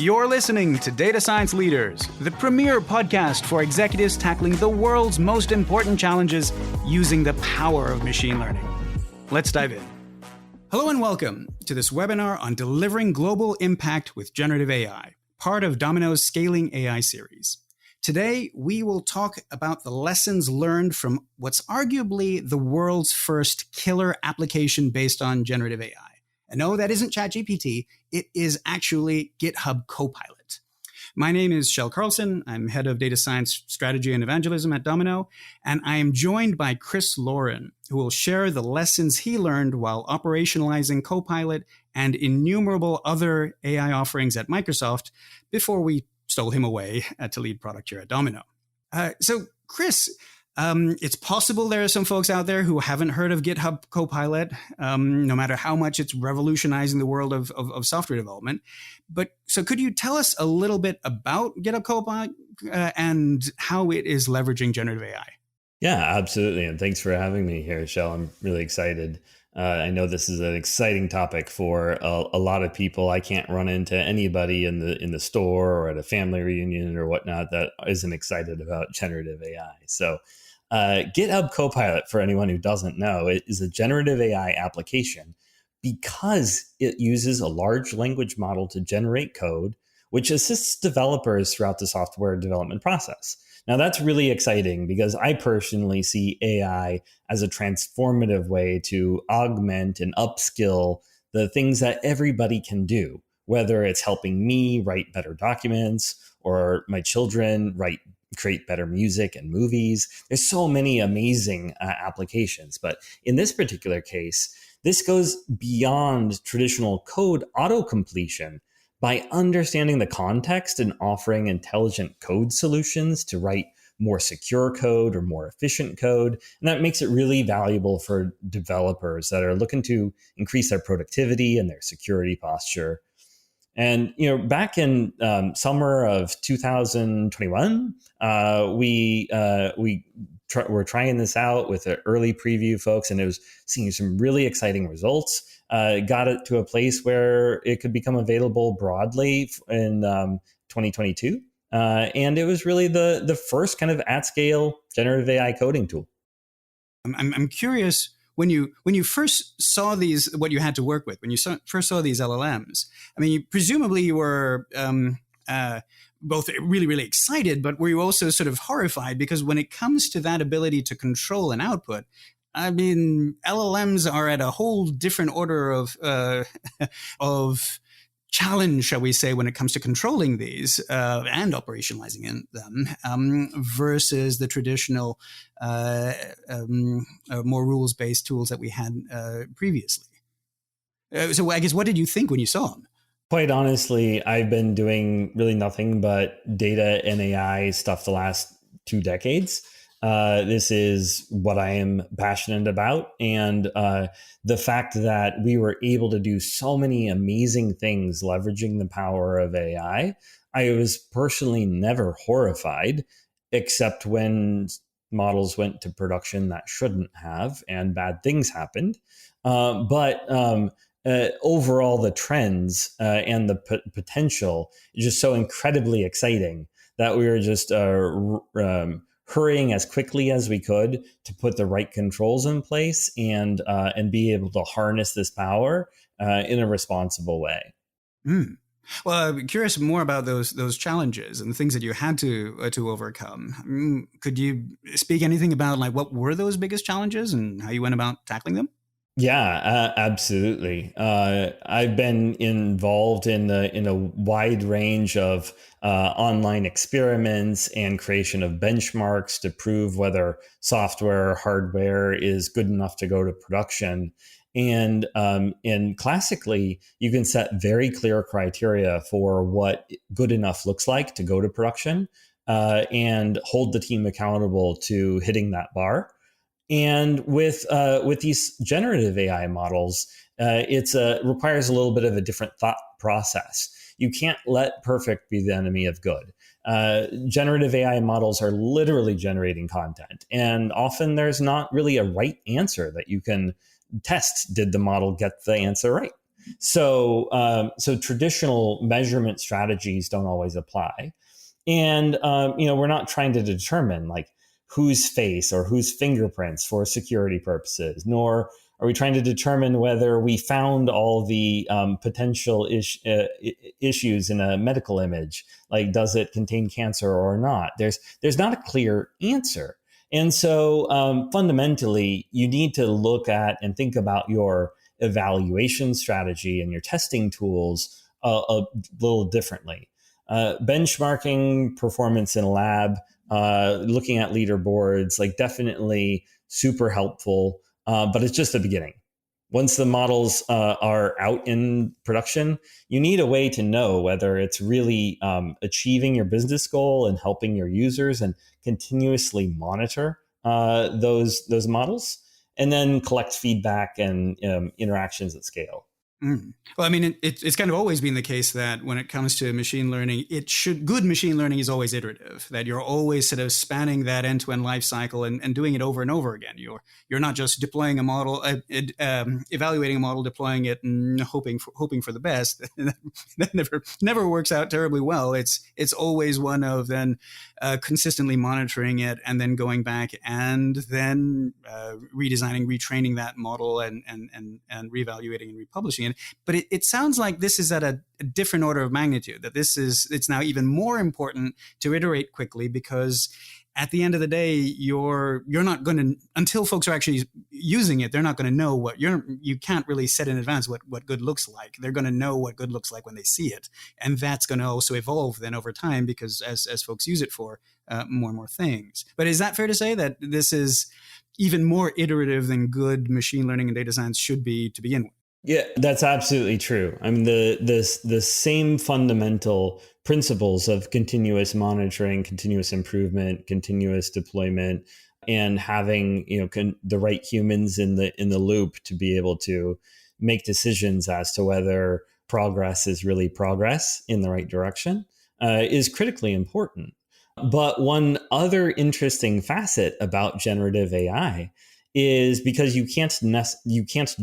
You're listening to Data Science Leaders, the premier podcast for executives tackling the world's most important challenges using the power of machine learning. Let's dive in. Hello and welcome to this webinar on delivering global impact with generative AI, part of Domino's Scaling AI series. Today, we will talk about the lessons learned from what's arguably the world's first killer application based on generative AI. And no, that isn't ChatGPT. It is actually GitHub Copilot. My name is Shel Carlson. I'm head of data science strategy and evangelism at Domino. And I am joined by Chris Lauren, who will share the lessons he learned while operationalizing Copilot and innumerable other AI offerings at Microsoft before we stole him away to lead product here at Domino. So, Chris, it's possible there are some folks out there who haven't heard of GitHub Copilot, no matter how much it's revolutionizing the world of software development. But so could you tell us a little bit about GitHub Copilot and how it is leveraging generative AI? Yeah, absolutely. And thanks for having me here, Shel. I'm really excited. I know this is an exciting topic for a lot of people. I can't run into anybody in the store or at a family reunion or whatnot that isn't excited about generative AI. So GitHub Copilot, for anyone who doesn't know, it is a generative AI application because it uses a large language model to generate code, which assists developers throughout the software development process. Now, that's really exciting because I personally see AI as a transformative way to augment and upskill the things that everybody can do, whether it's helping me write better documents or my children create better music and movies. There's so many amazing applications. But in this particular case, this goes beyond traditional code auto-completion by understanding the context and offering intelligent code solutions to write more secure code or more efficient code. And that makes it really valuable for developers that are looking to increase their productivity and their security posture. And back in summer of 2021, we were trying this out with an early preview, folks, and it was seeing some really exciting results. Got it to a place where it could become available broadly in 2022, and it was really the first kind of at-scale generative AI coding tool. I'm curious. When you first saw these, what you had to work with, when you first saw these LLMs, I mean, presumably you were both really, really excited, but were you also sort of horrified? Because when it comes to that ability to control an output, I mean, LLMs are at a whole different order of challenge, shall we say, when it comes to controlling these and operationalizing them versus the traditional, more rules-based tools that we had previously. So I guess, what did you think when you saw them? Quite honestly, I've been doing really nothing but data and AI stuff the last 2 decades. This is what I am passionate about. And the fact that we were able to do so many amazing things leveraging the power of AI, I was personally never horrified, except when models went to production that shouldn't have and bad things happened. But overall, the trends and the potential is just so incredibly exciting that we were just hurrying as quickly as we could to put the right controls in place and be able to harness this power in a responsible way. Well, I'm curious more about those challenges and the things that you had to overcome. Could you speak anything about what were those biggest challenges and how you went about tackling them? Yeah, absolutely. I've been involved in a wide range of online experiments and creation of benchmarks to prove whether software or hardware is good enough to go to production. And classically, you can set very clear criteria for what good enough looks like to go to production and hold the team accountable to hitting that bar. And with these generative AI models, it requires a little bit of a different thought process. You can't let perfect be the enemy of good. Generative AI models are literally generating content, and often there's not really a right answer that you can test. Did the model get the answer right? So traditional measurement strategies don't always apply. And we're not trying to determine like whose face or whose fingerprints for security purposes, nor are we trying to determine whether we found all the potential issues in a medical image, like does it contain cancer or not? There's not a clear answer. And so fundamentally, you need to look at and think about your evaluation strategy and your testing tools a little differently. Benchmarking performance in a lab, looking at leaderboards, like definitely super helpful, but it's just the beginning. Once the models are out in production, you need a way to know whether it's really achieving your business goal and helping your users, and continuously monitor those models, and then collect feedback and interactions at scale. Well, I mean, it's kind of always been the case that when it comes to machine learning, good machine learning is always iterative, that you're always sort of spanning that end-to-end life cycle and doing it over and over again. You're not just deploying a model, evaluating a model, deploying it and hoping for the best. That never works out terribly well. It's always one of then consistently monitoring it and then going back and then redesigning, retraining that model and reevaluating and republishing it. But it sounds like this is at a different order of magnitude, that it's now even more important to iterate quickly, because at the end of the day, you're not going to, until folks are actually using it, they're not going to know what you can't really set in advance what good looks like. They're going to know what good looks like when they see it. And that's going to also evolve then over time, because as folks use it for more and more things. But is that fair to say that this is even more iterative than good machine learning and data science should be to begin with? Yeah, that's absolutely true. I mean, the same fundamental principles of continuous monitoring, continuous improvement, continuous deployment, and having the right humans in the loop to be able to make decisions as to whether progress is really progress in the right direction is critically important. But one other interesting facet about generative AI is because you can't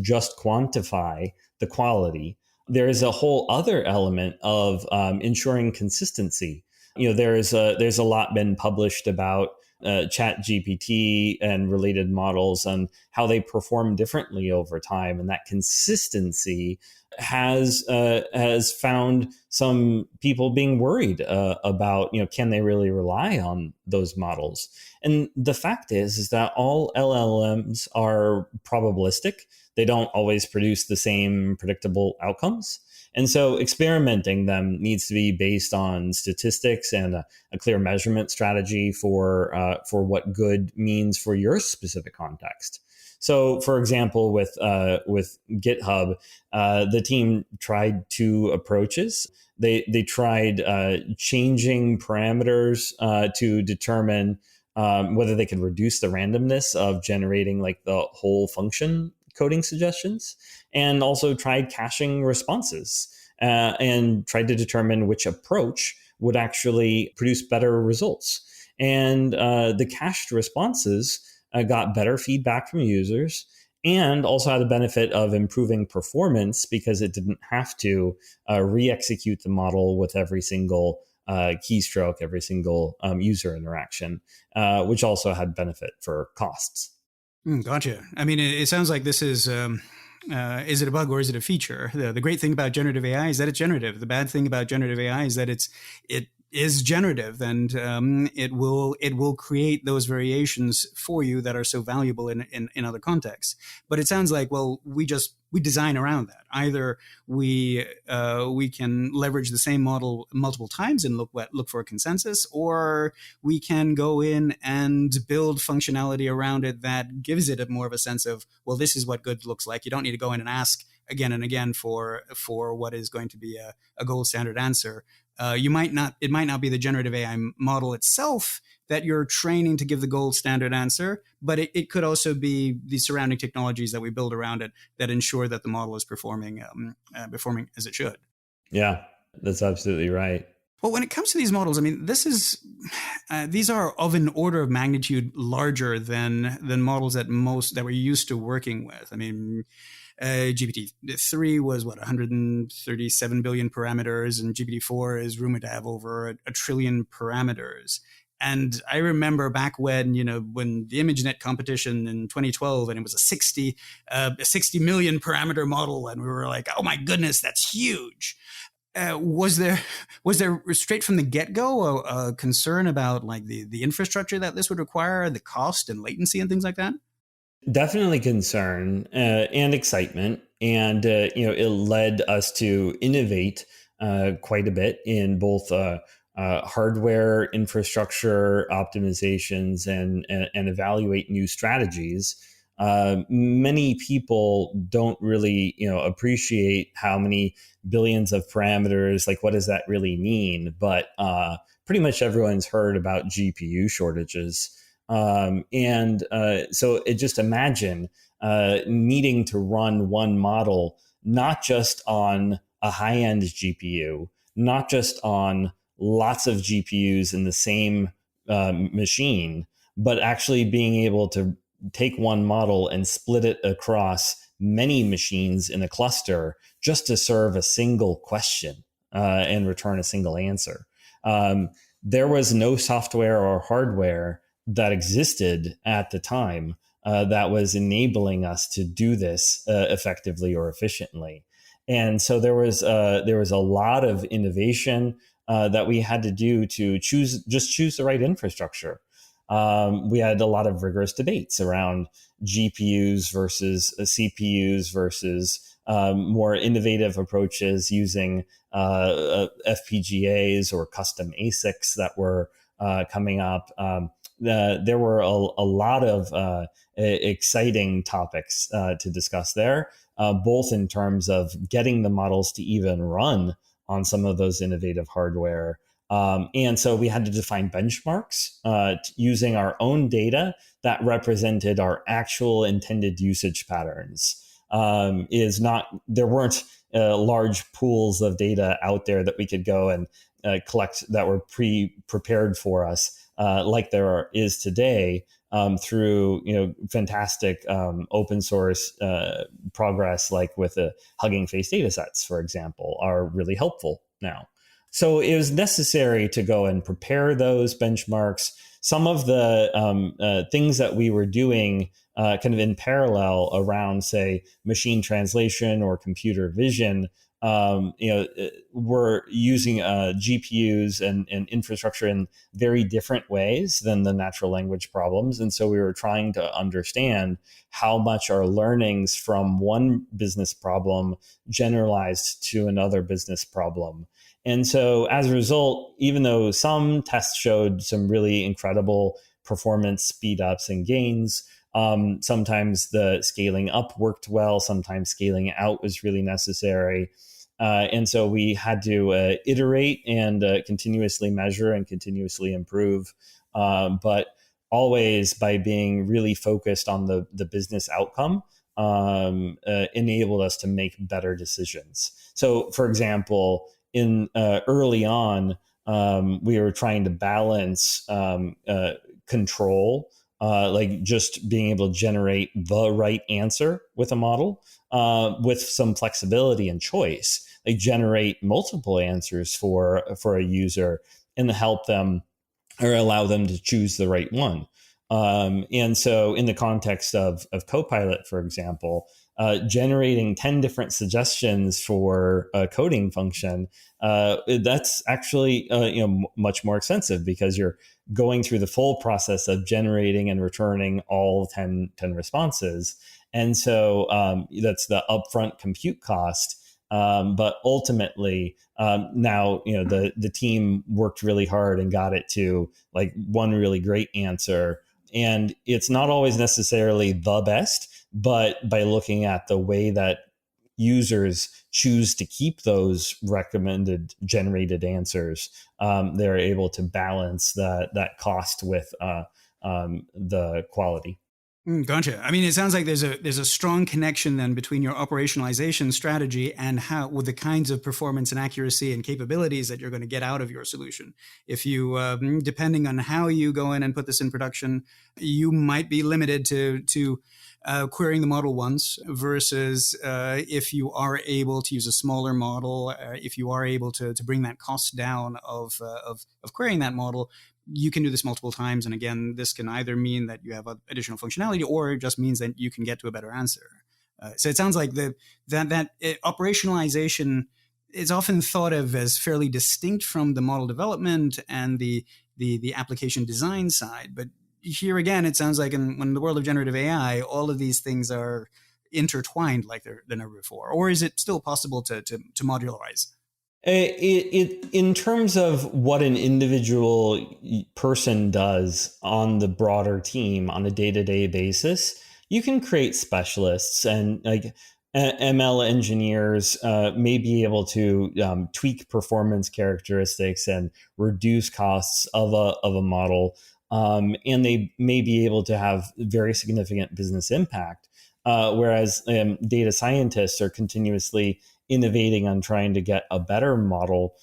just quantify the quality. There is a whole other element of ensuring consistency. There's a lot been published about Chat GPT and related models and how they perform differently over time, and that consistency has found some people being worried about can they really rely on those models. And the fact is that all LLMs are probabilistic. They don't always produce the same predictable outcomes. And so experimenting them needs to be based on statistics and a clear measurement strategy for what good means for your specific context. So, for example, with GitHub, the team tried two approaches. They tried changing parameters to determine whether they could reduce the randomness of generating like the whole function coding suggestions, and also tried caching responses and tried to determine which approach would actually produce better results. And the cached responses got better feedback from users, and also had the benefit of improving performance because it didn't have to re-execute the model with every single keystroke, every single user interaction, which also had benefit for costs. Gotcha. I mean, it sounds like this is it a bug or is it a feature? The great thing about generative AI is that it's generative. The bad thing about generative AI is that it is generative, and it will create those variations for you that are so valuable in other contexts. But it sounds like, well, we design around that. Either we can leverage the same model multiple times and look for a consensus, or we can go in and build functionality around it that gives it more of a sense of, well, this is what good looks like. You don't need to go in and ask again and again for what is going to be a gold standard answer. It might not be the generative AI model itself that you're training to give the gold standard answer, but it could also be the surrounding technologies that we build around it that ensure that the model is performing as it should. Yeah, that's absolutely right. Well, when it comes to these models, I mean, these are of an order of magnitude larger than models that we're used to working with. I mean, GPT-3 was 137 billion parameters, and GPT-4 is rumored to have over a trillion parameters. And I remember back when, when the ImageNet competition in 2012, and it was a 60 million parameter model, and we were like, oh my goodness, that's huge. Was there straight from the get-go a concern about like the infrastructure that this would require, the cost and latency and things like that? Definitely concern and excitement, and it led us to innovate quite a bit in both hardware infrastructure optimizations and evaluate new strategies. Many people don't really appreciate how many billions of parameters, like what does that really mean? But pretty much everyone's heard about GPU shortages. So just imagine needing to run one model, not just on a high-end GPU, not just on lots of GPUs in the same machine, but actually being able to take one model and split it across many machines in a cluster just to serve a single question and return a single answer. There was no software or hardware that existed at the time that was enabling us to do this effectively or efficiently. And so there was a lot of innovation that we had to do to choose the right infrastructure. We had a lot of rigorous debates around GPUs versus CPUs versus more innovative approaches using FPGAs or custom ASICs that were coming up. There were a lot of exciting topics to discuss there, both in terms of getting the models to even run on some of those innovative hardware. And so we had to define benchmarks using our own data that represented our actual intended usage patterns. There weren't large pools of data out there that we could go and collect that were prepared for us like there is today through fantastic open source progress, like with the Hugging Face datasets, for example, are really helpful now. So it was necessary to go and prepare those benchmarks. Some of the things that we were doing kind of in parallel around, say, machine translation or computer vision, we're using GPUs and infrastructure in very different ways than the natural language problems. And so we were trying to understand how much our learnings from one business problem generalized to another business problem. And so as a result, even though some tests showed some really incredible performance speed ups and gains, sometimes the scaling up worked well, sometimes scaling out was really necessary. And so we had to iterate and continuously measure and continuously improve, but always by being really focused on the business outcome, enabled us to make better decisions. So, for example, in early on, we were trying to balance control, like just being able to generate the right answer with a model, with some flexibility and choice. Like generate multiple answers for a user and help them or allow them to choose the right one. And so in the context of Copilot, for example, generating 10 different suggestions for a coding function, that's actually much more expensive because you're going through the full process of generating and returning all 10 responses. And so that's the upfront compute cost. But ultimately, now the team worked really hard and got it to like one really great answer. And it's not always necessarily the best, but by looking at the way that users choose to keep those recommended generated answers, they're able to balance that cost with the quality. Gotcha. I mean, it sounds like there's a strong connection then between your operationalization strategy and how with the kinds of performance and accuracy and capabilities that you're going to get out of your solution. If you, depending on how you go in and put this in production, you might be limited to querying the model once versus if you are able to use a smaller model, if you are able to bring that cost down of querying that model, you can do this multiple times. And again, this can either mean that you have additional functionality, or it just means that you can get to a better answer. So it sounds like operationalization is often thought of as fairly distinct from the model development and the application design side. But here again, it sounds like in the world of generative AI, all of these things are intertwined like they're never before. Or is it still possible to modularize? In terms of what an individual person does on the broader team on a day-to-day basis, you can create specialists, and like ML engineers may be able to tweak performance characteristics and reduce costs of a model, and they may be able to have very significant business impact. Whereas data scientists are continuously innovating on trying to get a better model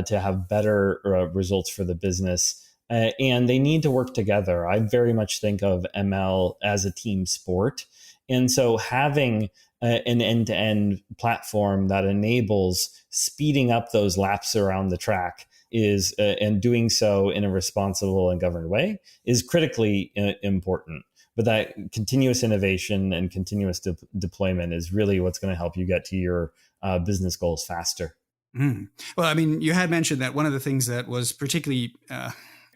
to have better results for the business. And they need to work together. I very much think of ML as a team sport. And so having an end-to-end platform that enables speeding up those laps around the track is and doing so in a responsible and governed way is critically important. But that continuous innovation and continuous deployment is really what's going to help you get to your business goals faster. Mm. Well, I mean, you had mentioned that one of the things that was particularly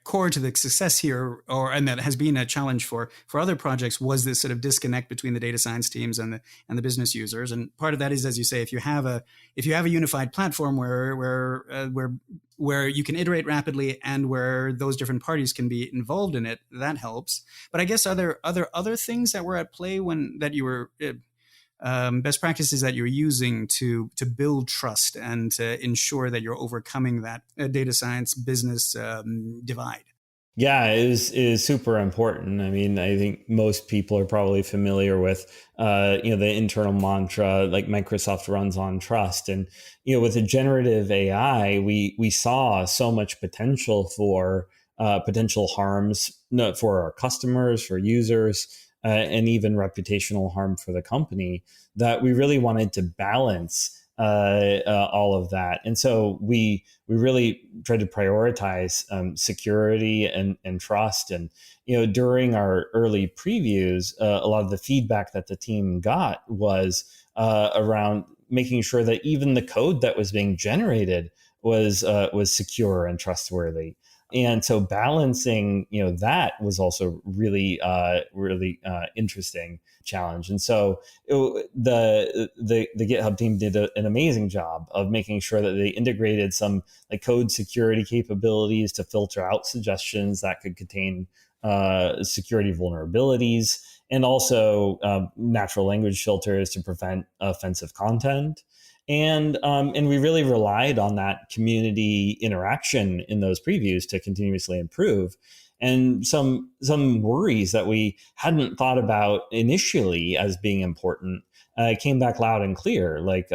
core to the success here, and that has been a challenge for other projects, was this sort of disconnect between the data science teams and the business users. And part of that is, as you say, if you have a unified platform where you can iterate rapidly and where those different parties can be involved in it, that helps. But I guess are there other things that were at play that you were best practices that you're using to build trust and to ensure that you're overcoming that data science business divide? Yeah, it is super important. I mean, I think most people are probably familiar with, the internal mantra like Microsoft runs on trust. And, with the generative AI, we saw so much potential for potential harms for our customers, for users, and even reputational harm for the company, that we really wanted to balance all of that. And so we really tried to prioritize security and trust. And during our early previews, a lot of the feedback that the team got was around making sure that even the code that was being generated was secure and trustworthy. And so balancing, that was also really interesting challenge. And so the GitHub team did an amazing job of making sure that they integrated some like code security capabilities to filter out suggestions that could contain security vulnerabilities, and also natural language filters to prevent offensive content. And we really relied on that community interaction in those previews to continuously improve. And some worries that we hadn't thought about initially as being important came back loud and clear. Like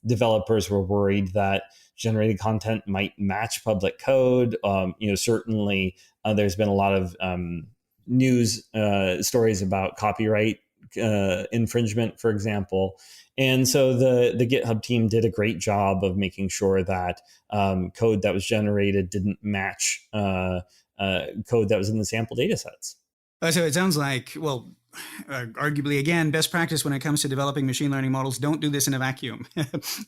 developers were worried that generated content might match public code. Certainly there's been a lot of news stories about copyright infringement, for example. And so the GitHub team did a great job of making sure that code that was generated didn't match code that was in the sample data sets. So it sounds like, well, arguably, again, best practice when it comes to developing machine learning models, don't do this in a vacuum.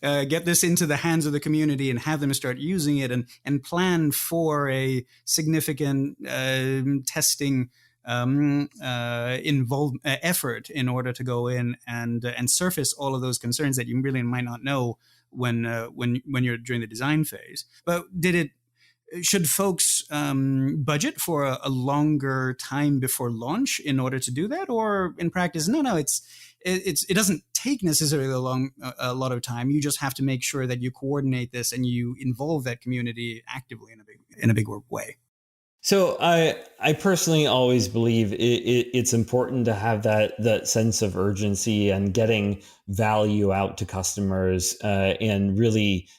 Get this into the hands of the community and have them start using it, and plan for a significant testing effort in order to go in and surface all of those concerns that you really might not know when you're during the design phase. But should folks budget for a longer time before launch in order to do that, or in practice, no, it doesn't take necessarily a lot of time. You just have to make sure that you coordinate this and you involve that community actively in a big way. So I personally always believe it's important to have that sense of urgency and getting value out to customers and really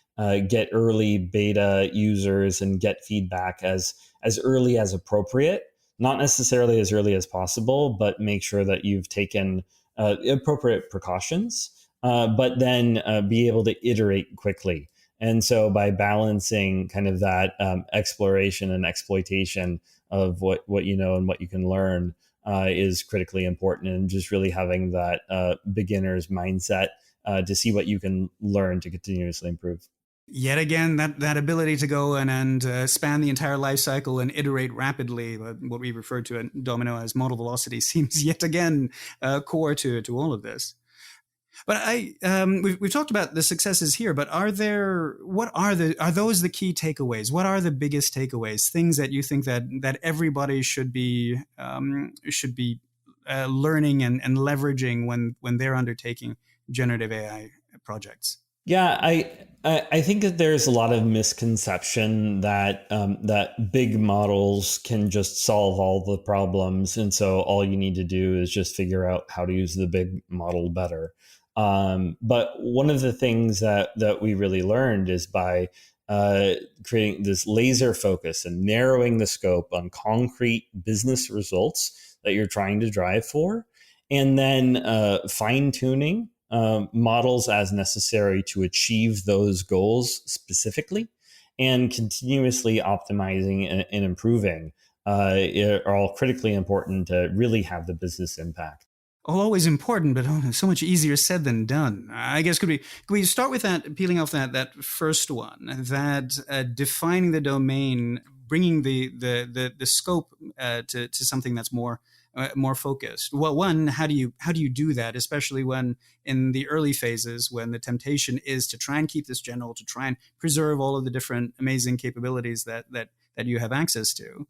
get early beta users and get feedback as early as appropriate, not necessarily as early as possible, but make sure that you've taken appropriate precautions, but then be able to iterate quickly. And so by balancing kind of that exploration and exploitation of what you know and what you can learn is critically important, and just really having that beginner's mindset to see what you can learn to continuously improve. Yet again, that ability to go and span the entire life cycle and iterate rapidly, what we refer to at Domino as model velocity, seems yet again core to all of this. But we've talked about the successes here, but are those the key takeaways? What are the biggest takeaways? Things that you think that everybody should be learning and leveraging when they're undertaking generative AI projects? Yeah, I think that there's a lot of misconception that that big models can just solve all the problems, and so all you need to do is just figure out how to use the big model better. But one of the things that we really learned is by creating this laser focus and narrowing the scope on concrete business results that you're trying to drive for, and then fine tuning models as necessary to achieve those goals specifically, and continuously optimizing and improving are all critically important to really have the business impact. Always important, but so much easier said than done. I guess could we start with that, peeling off that first one, that defining the domain, bringing the scope to something that's more focused. Well, one, how do you do that, especially when in the early phases, when the temptation is to try and keep this general, to try and preserve all of the different amazing capabilities that you have access to.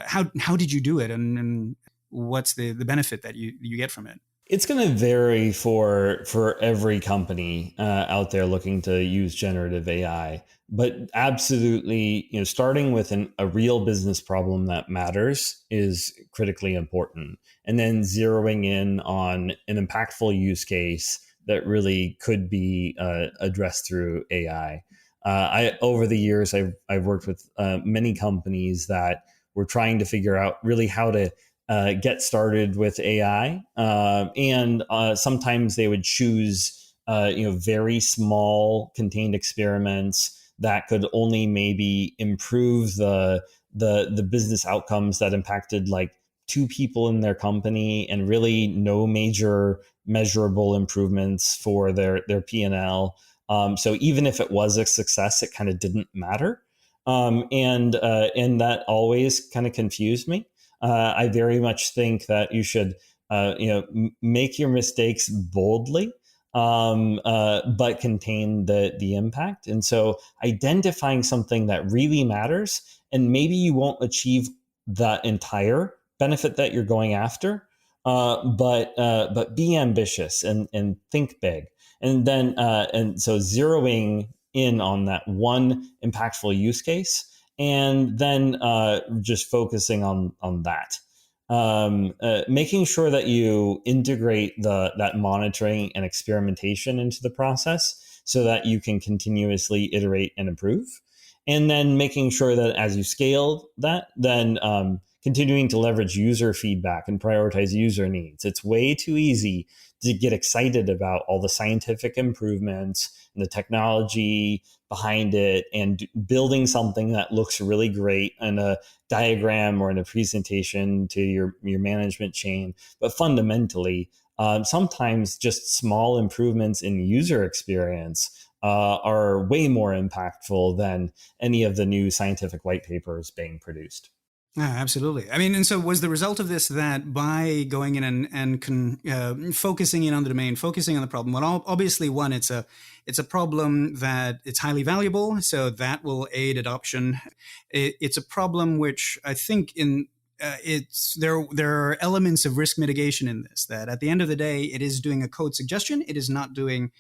How did you do it, and what's the benefit that you get from it? It's going to vary for every company out there looking to use generative AI, but absolutely, starting with a real business problem that matters is critically important, and then zeroing in on an impactful use case that really could be addressed through AI. I over the years, I've worked with many companies that were trying to figure out really how to get started with AI, and sometimes they would choose, very small contained experiments that could only maybe improve the business outcomes that impacted like two people in their company, and really no major measurable improvements for their P&L. So even if it was a success, it kind of didn't matter, and that always kind of confused me. I very much think that you should, make your mistakes boldly, but contain the impact. And so, identifying something that really matters, and maybe you won't achieve the entire benefit that you're going after, but be ambitious and think big, and then and so zeroing in on that one impactful use case, and then just focusing on that. Making sure that you integrate that monitoring and experimentation into the process so that you can continuously iterate and improve. And then making sure that as you scale that, then continuing to leverage user feedback and prioritize user needs. It's way too easy to get excited about all the scientific improvements and the technology behind it, and building something that looks really great in a diagram or in a presentation to your management chain. But fundamentally, sometimes just small improvements in user experience are way more impactful than any of the new scientific white papers being produced. Yeah, absolutely. I mean, and so was the result of this that by going in and focusing in on the domain, focusing on the problem. Well, obviously, one, it's a problem that it's highly valuable, so that will aid adoption. It's a problem which I think there are elements of risk mitigation in this. That at the end of the day, it is doing a code suggestion. It is not being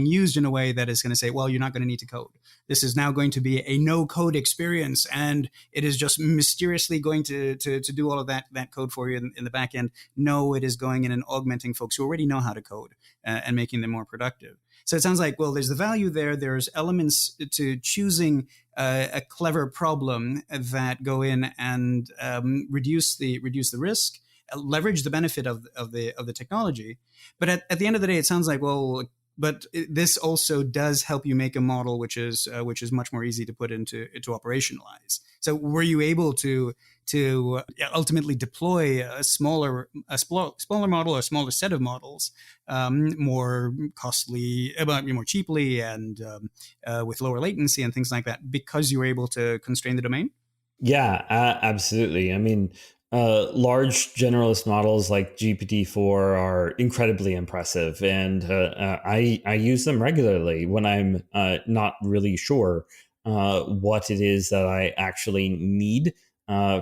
used in a way that is going to say, well, you're not going to need to code. This is now going to be a no code experience, and it is just mysteriously going to do all of that code for you in the back end. No, it is going in and augmenting folks who already know how to code and making them more productive. So it sounds like, well, there's the value there. There's elements to choosing a clever problem that go in and reduce the risk, leverage the benefit of the technology. But at the end of the day, it sounds like, well, but this also does help you make a model which is much more easy to put into operationalize. So were you able to ultimately deploy a smaller model or a smaller set of models more costly, more cheaply, and with lower latency and things like that because you were able to constrain the domain? Yeah, absolutely. I mean, large generalist models like GPT-4 are incredibly impressive, and I use them regularly when I'm not really sure what it is that I actually need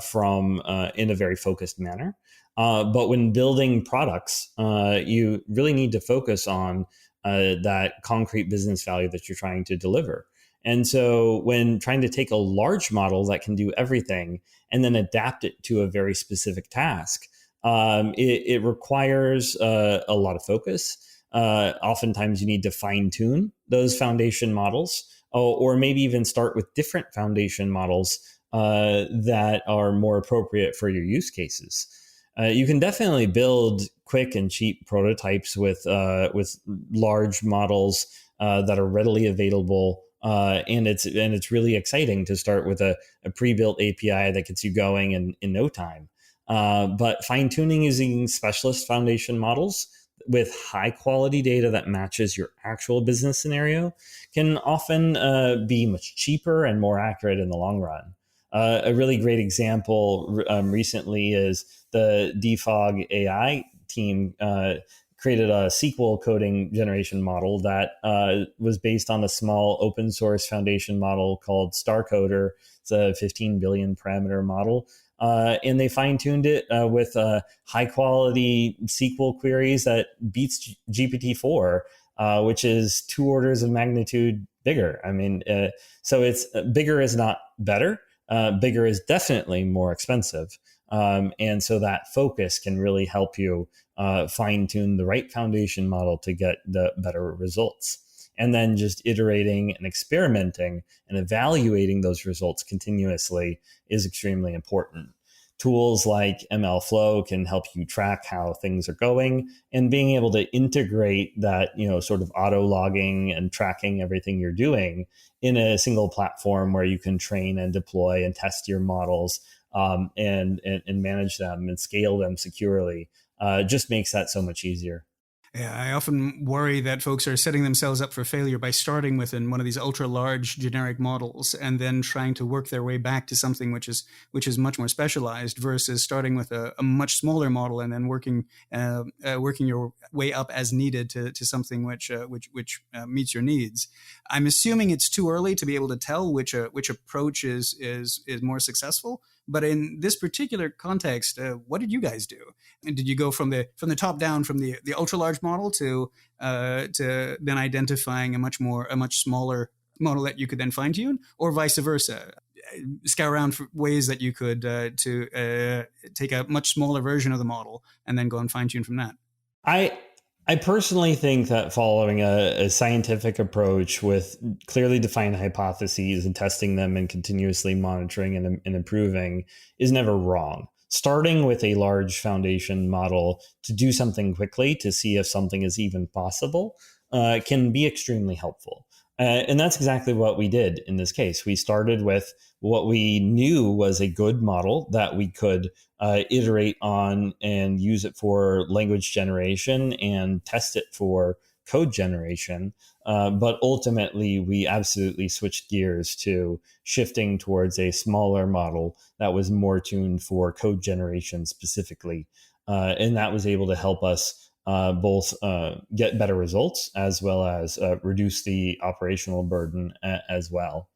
from in a very focused manner. But when building products, you really need to focus on that concrete business value that you're trying to deliver. And so, when trying to take a large model that can do everything and then adapt it to a very specific task, it requires a lot of focus. Oftentimes, you need to fine tune those foundation models, or maybe even start with different foundation models that are more appropriate for your use cases. You can definitely build quick and cheap prototypes with large models that are readily available. And it's really exciting to start with a pre-built API that gets you going in no time. But fine tuning using specialist foundation models with high quality data that matches your actual business scenario can often be much cheaper and more accurate in the long run. A really great example recently is the DFOG AI team created a SQL coding generation model that was based on a small open source foundation model called StarCoder. It's a 15 billion parameter model. And they fine tuned it with high quality SQL queries that beats GPT-4, which is 2 orders of magnitude bigger. I mean, so it's bigger is not better. Bigger is definitely more expensive. And so that focus can really help you fine tune the right foundation model to get the better results. And then just iterating and experimenting and evaluating those results continuously is extremely important. Tools like MLflow can help you track how things are going, and being able to integrate that, sort of auto logging and tracking everything you're doing in a single platform where you can train and deploy and test your models and manage them and scale them securely just makes that so much easier. Yeah, I often worry that folks are setting themselves up for failure by starting within one of these ultra large generic models and then trying to work their way back to something which is much more specialized versus starting with a much smaller model and then working your way up as needed to something which meets your needs. I'm assuming it's too early to be able to tell which approach is more successful. But in this particular context, what did you guys do? And did you go from the top down, from the ultra large model to then identifying a much smaller model that you could then fine tune, or vice versa? Scour around for ways that you could take a much smaller version of the model and then go and fine tune from that. I I personally think that following a scientific approach with clearly defined hypotheses and testing them and continuously monitoring and improving is never wrong. Starting with a large foundation model to do something quickly to see if something is even possible can be extremely helpful. And that's exactly what we did in this case. We started with what we knew was a good model that we could iterate on and use it for language generation and test it for code generation. But ultimately, we absolutely switched gears to shifting towards a smaller model that was more tuned for code generation specifically. And that was able to help us both get better results as well as reduce the operational burden as well.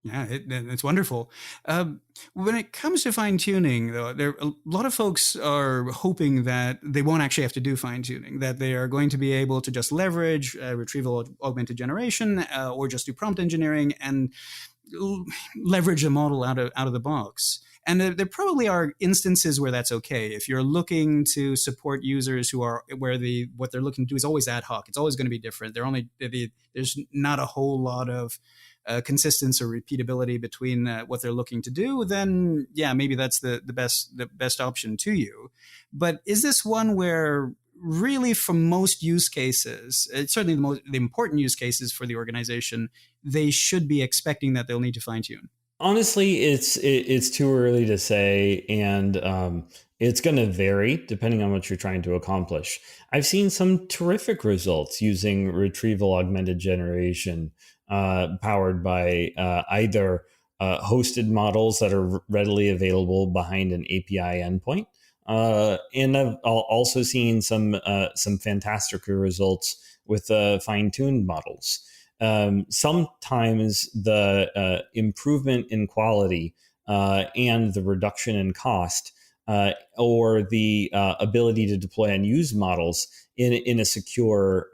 Yeah, it's wonderful. When it comes to fine tuning, though, a lot of folks are hoping that they won't actually have to do fine tuning, that they are going to be able to just leverage retrieval augmented generation or just do prompt engineering and leverage the model out of the box. And there probably are instances where that's okay. If you're looking to support users who are where what they're looking to do is always ad hoc, it's always going to be different. There's not a whole lot of consistency or repeatability between what they're looking to do, then yeah, maybe that's the best option to you. But is this one where really for most use cases, certainly the important use cases for the organization, they should be expecting that they'll need to fine tune? Honestly, it's too early to say, and it's going to vary depending on what you're trying to accomplish. I've seen some terrific results using retrieval augmented generation, powered by either hosted models that are readily available behind an API endpoint, and I've also seen some fantastic results with fine-tuned models. Sometimes the improvement in quality and the reduction in cost, or the ability to deploy and use models in a secure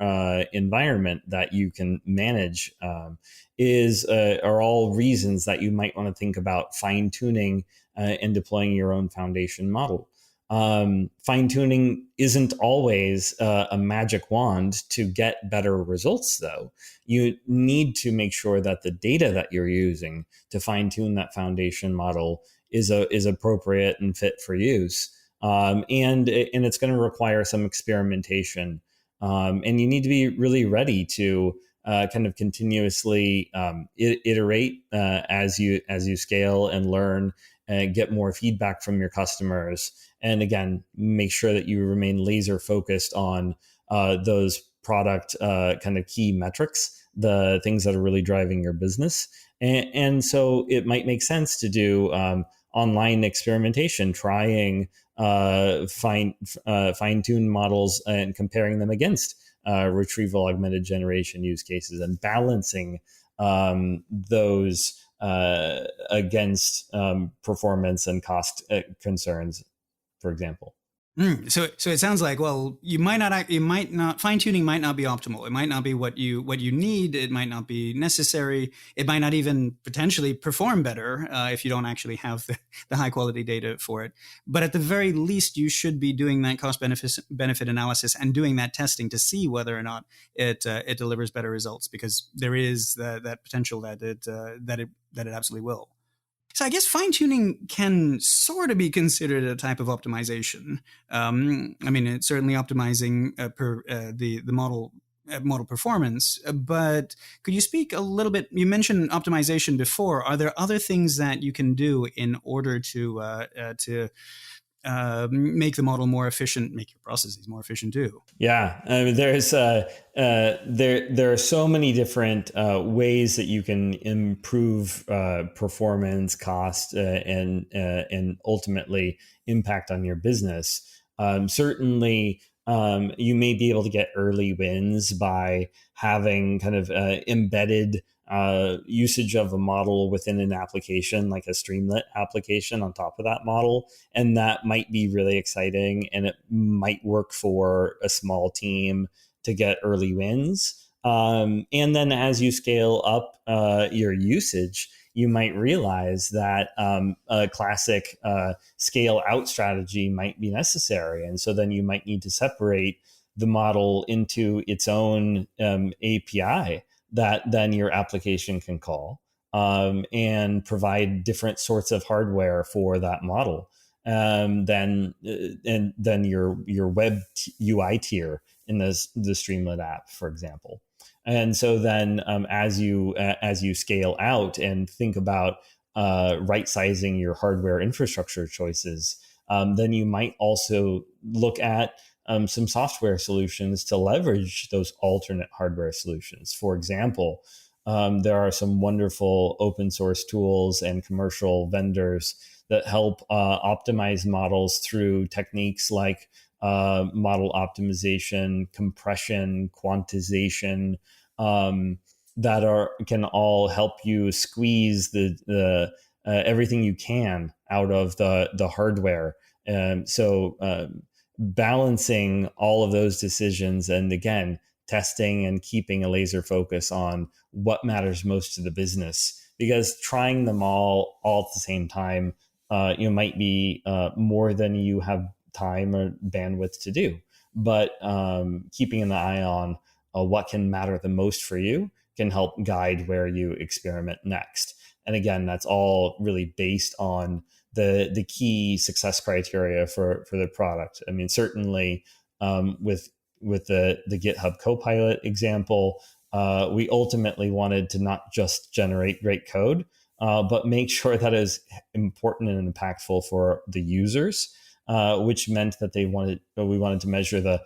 environment that you can manage, are all reasons that you might want to think about fine tuning and deploying your own foundation model. Fine tuning isn't always a magic wand to get better results, though. You need to make sure that the data that you're using to fine tune that foundation model is appropriate and fit for use. And it's going to require some experimentation. And you need to be really ready to kind of continuously iterate as you scale and learn and get more feedback from your customers. And again, make sure that you remain laser focused on those product kind of key metrics, the things that are really driving your business. And so it might make sense to do online experimentation, trying fine-tune models and comparing them against retrieval augmented generation use cases, and balancing those against performance and cost concerns, for example. So it sounds like, well, you might not fine tuning might not be optimal. It might not be what you need. It might not be necessary. It might not even potentially perform better if you don't actually have the high quality data for it. But at the very least, you should be doing that cost benefit analysis and doing that testing to see whether or not it delivers better results, because there is that potential that it absolutely will. So I guess fine tuning can sort of be considered a type of optimization. I mean, it's certainly optimizing the model performance. But could you speak a little bit? You mentioned optimization before. Are there other things that you can do in order to make the model more efficient, make your processes more efficient too? Yeah, I mean, there are so many different ways that you can improve performance, cost, and ultimately impact on your business. Certainly, you may be able to get early wins by having kind of embedded usage of a model within an application, like a Streamlit application on top of that model. And that might be really exciting, and it might work for a small team to get early wins. And then as you scale up your usage, you might realize that a classic scale out strategy might be necessary. And so then you might need to separate the model into its own API that then your application can call, and provide different sorts of hardware for that model. And then your web UI tier in the Streamlit app, for example. And so then as you scale out and think about right sizing your hardware infrastructure choices, then you might also look at some software solutions to leverage those alternate hardware solutions. For example, there are some wonderful open source tools and commercial vendors that help optimize models through techniques like model optimization, compression, quantization, that can all help you squeeze the everything you can out of the hardware. So balancing all of those decisions, and again, testing and keeping a laser focus on what matters most to the business, because trying them all at the same time might be more than you have time or bandwidth to do. But keeping an eye on what can matter the most for you can help guide where you experiment next. And again, that's all really based on the key success criteria for the product. I mean, certainly with the GitHub Copilot example, we ultimately wanted to not just generate great code, but make sure that is important and impactful for the users, which meant that we wanted to measure the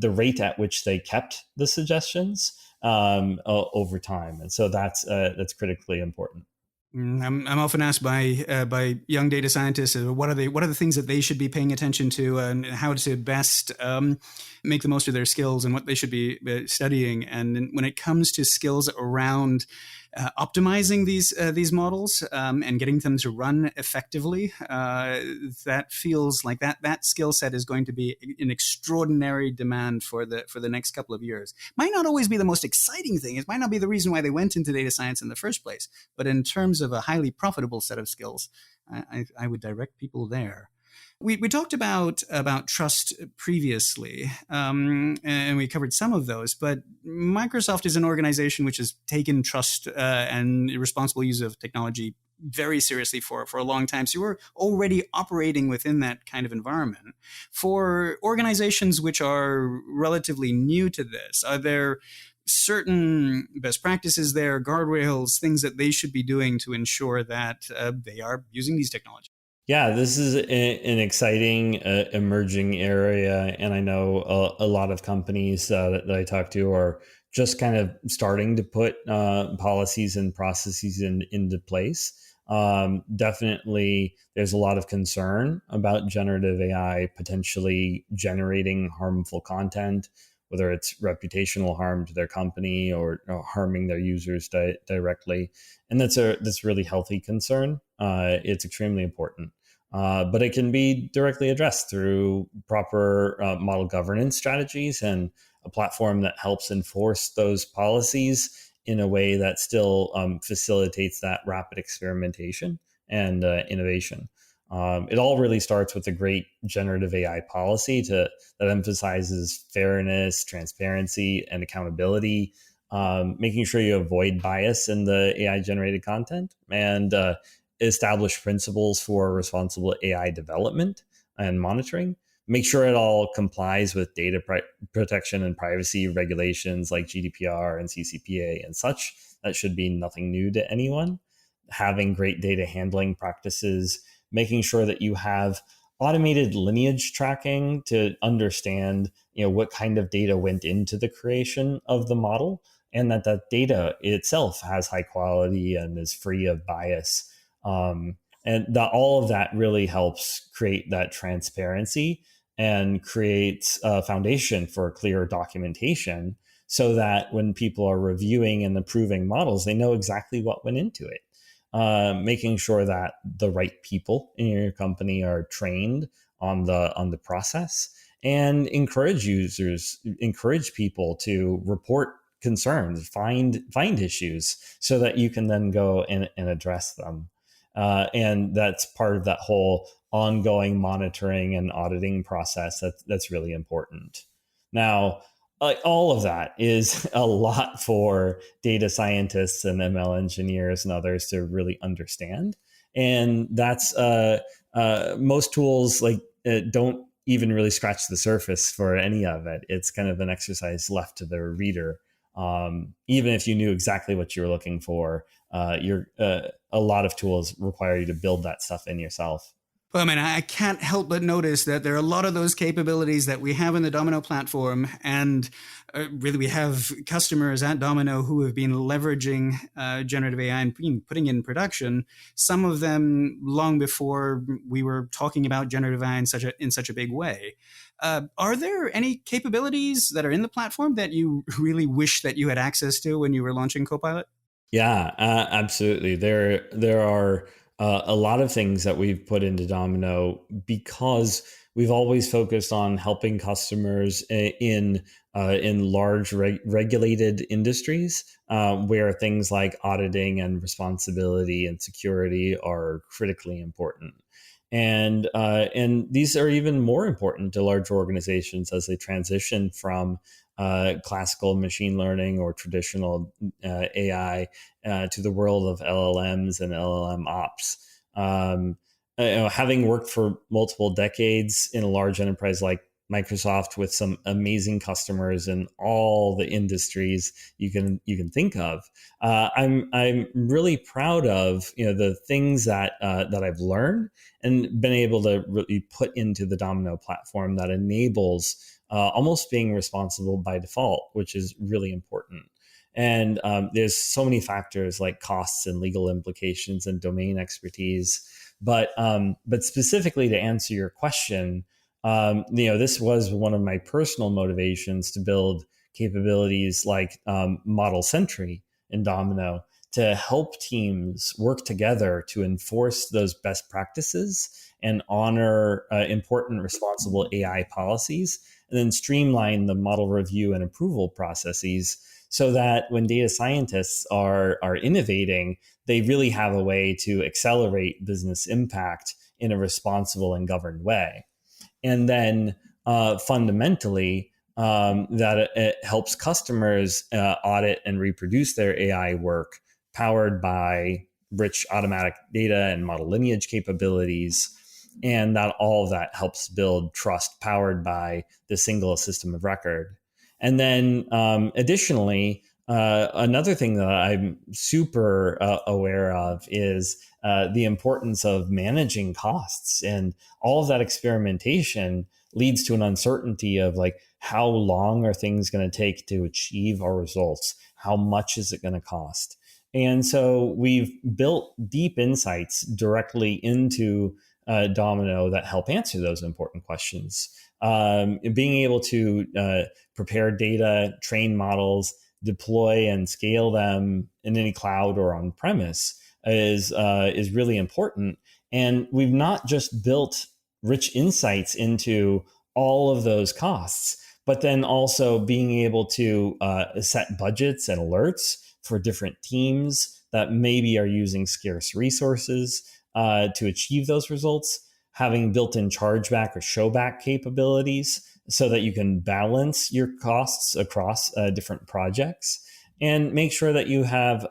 rate at which they kept the suggestions over time, and so that's critically important. I'm often asked by young data scientists, what are the things that they should be paying attention to, and how to best make the most of their skills, and what they should be studying. And when it comes to skills around optimizing these models and getting them to run effectively, that feels like that skill set is going to be in extraordinary demand for the next couple of years. Might not always be the most exciting thing. It might not be the reason why they went into data science in the first place. But in terms of a highly profitable set of skills, I would direct people there. We talked about trust previously, and we covered some of those. But Microsoft is an organization which has taken trust and responsible use of technology very seriously for a long time. So we're already operating within that kind of environment. For organizations which are relatively new to this, are there certain best practices there, guardrails, things that they should be doing to ensure that they are using these technologies? Yeah, this is an exciting emerging area, and I know a lot of companies that I talk to are just kind of starting to put policies and processes into place. Definitely, there's a lot of concern about generative AI potentially generating harmful content, whether it's reputational harm to their company or harming their users directly, and that's really healthy concern. It's extremely important. But it can be directly addressed through proper model governance strategies and a platform that helps enforce those policies in a way that still facilitates that rapid experimentation and innovation. It all really starts with a great generative AI policy that emphasizes fairness, transparency, and accountability, making sure you avoid bias in the AI generated content, and establish principles for responsible AI development and monitoring. Make sure it all complies with data protection and privacy regulations like GDPR and CCPA and such. That should be nothing new to anyone. Having great data handling practices, making sure that you have automated lineage tracking to understand, what kind of data went into the creation of the model, and that data itself has high quality and is free of bias. All of that really helps create that transparency and creates a foundation for clear documentation, so that when people are reviewing and approving models, they know exactly what went into it. Making sure that the right people in your company are trained on the process, and encourage people to report concerns, find issues, so that you can then go and address them. And that's part of that whole ongoing monitoring and auditing process that's really important. Now, all of that is a lot for data scientists and ML engineers and others to really understand. And that's most tools don't even really scratch the surface for any of it. It's kind of an exercise left to the reader. Even if you knew exactly what you were looking for, a lot of tools require you to build that stuff in yourself. Well, I mean, I can't help but notice that there are a lot of those capabilities that we have in the Domino platform, and really we have customers at Domino who have been leveraging generative AI and putting it in production. Some of them long before we were talking about generative AI in such a big way. Are there any capabilities that are in the platform that you really wish that you had access to when you were launching Copilot? Yeah, absolutely. There are a lot of things that we've put into Domino because we've always focused on helping customers in in large regulated industries where things like auditing and responsibility and security are critically important. And these are even more important to large organizations as they transition from classical machine learning or traditional AI to the world of LLMs and LLM ops. Having worked for multiple decades in a large enterprise like Microsoft with some amazing customers in all the industries you can think of, I'm really proud of the things that I've learned and been able to really put into the Domino platform that enables almost being responsible by default, which is really important. And there's so many factors like costs and legal implications and domain expertise. But specifically to answer your question, this was one of my personal motivations to build capabilities like Model Sentry in Domino to help teams work together to enforce those best practices and honor important responsible AI policies, and then streamline the model review and approval processes so that when data scientists are innovating, they really have a way to accelerate business impact in a responsible and governed way. And then fundamentally, that it helps customers audit and reproduce their AI work powered by rich automatic data and model lineage capabilities. And that all of that helps build trust powered by the single system of record. And then additionally, another thing that I'm super aware of is the importance of managing costs. And all of that experimentation leads to an uncertainty of like, how long are things going to take to achieve our results? How much is it going to cost? And so we've built deep insights directly into Domino that help answer those important questions. Being able to prepare data, train models, deploy and scale them in any cloud or on premise is really important. And we've not just built rich insights into all of those costs, but then also being able to set budgets and alerts for different teams that maybe are using scarce resources to achieve those results, having built-in chargeback or showback capabilities so that you can balance your costs across different projects, and make sure that you have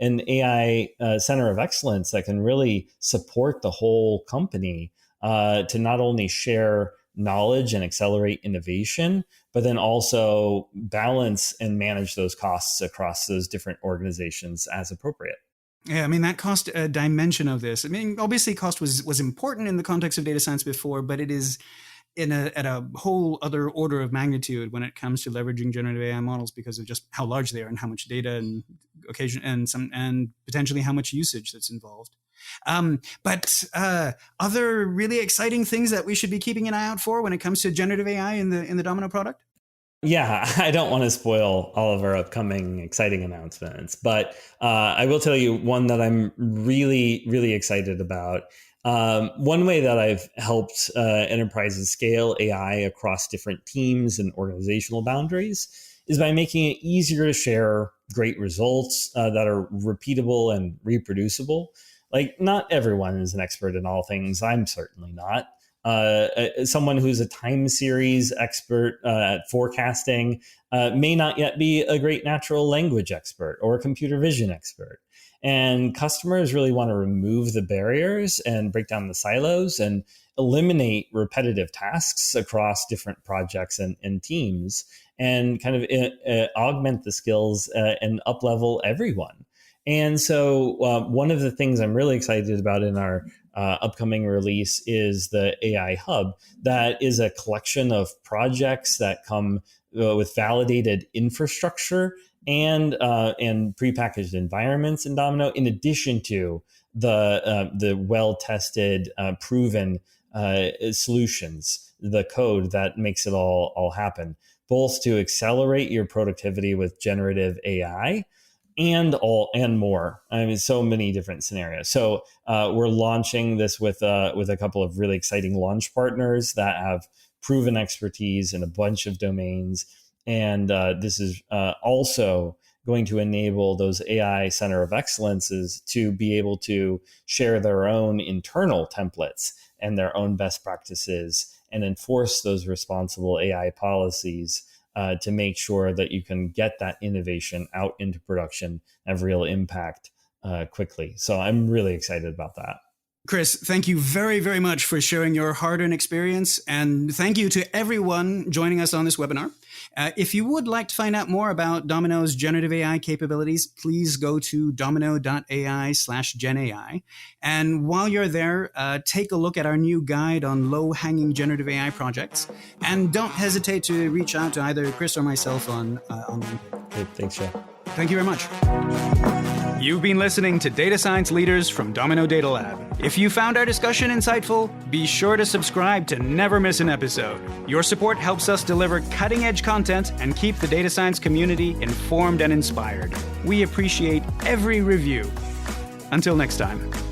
an AI center of excellence that can really support the whole company to not only share knowledge and accelerate innovation, but then also balance and manage those costs across those different organizations as appropriate. Yeah, I mean, that cost dimension of this. I mean, obviously cost was important in the context of data science before, but it is at a whole other order of magnitude when it comes to leveraging generative AI models because of just how large they are and how much data and and potentially how much usage that's involved. But other really exciting things that we should be keeping an eye out for when it comes to generative AI in the Domino product? Yeah, I don't want to spoil all of our upcoming exciting announcements, but I will tell you one that I'm really, really excited about. One way that I've helped enterprises scale AI across different teams and organizational boundaries is by making it easier to share great results that are repeatable and reproducible. Like, not everyone is an expert in all things. I'm certainly not. Someone who's a time series expert at forecasting may not yet be a great natural language expert or a computer vision expert. And customers really want to remove the barriers and break down the silos and eliminate repetitive tasks across different projects and teams, and kind of augment the skills and up-level everyone. And so one of the things I'm really excited about in our upcoming release is the AI Hub. That is a collection of projects that come with validated infrastructure and prepackaged environments in Domino, in addition to the well-tested, proven solutions, the code that makes it all happen, both to accelerate your productivity with generative AI and more. I mean, so many different scenarios. So we're launching this with a couple of really exciting launch partners that have proven expertise in a bunch of domains. And this is also going to enable those AI Center of Excellences to be able to share their own internal templates and their own best practices and enforce those responsible AI policies to make sure that you can get that innovation out into production, have real impact quickly. So I'm really excited about that. Chris, thank you very, very much for sharing your hard-earned experience, and thank you to everyone joining us on this webinar. If you would like to find out more about Domino's generative AI capabilities, please go to domino.ai/GenAI. And while you're there, take a look at our new guide on low-hanging generative AI projects, and don't hesitate to reach out to either Chris or myself on LinkedIn. Okay, thanks, Shell. Thank you very much. You've been listening to Data Science Leaders from Domino Data Lab. If you found our discussion insightful, be sure to subscribe to never miss an episode. Your support helps us deliver cutting-edge content and keep the data science community informed and inspired. We appreciate every review. Until next time.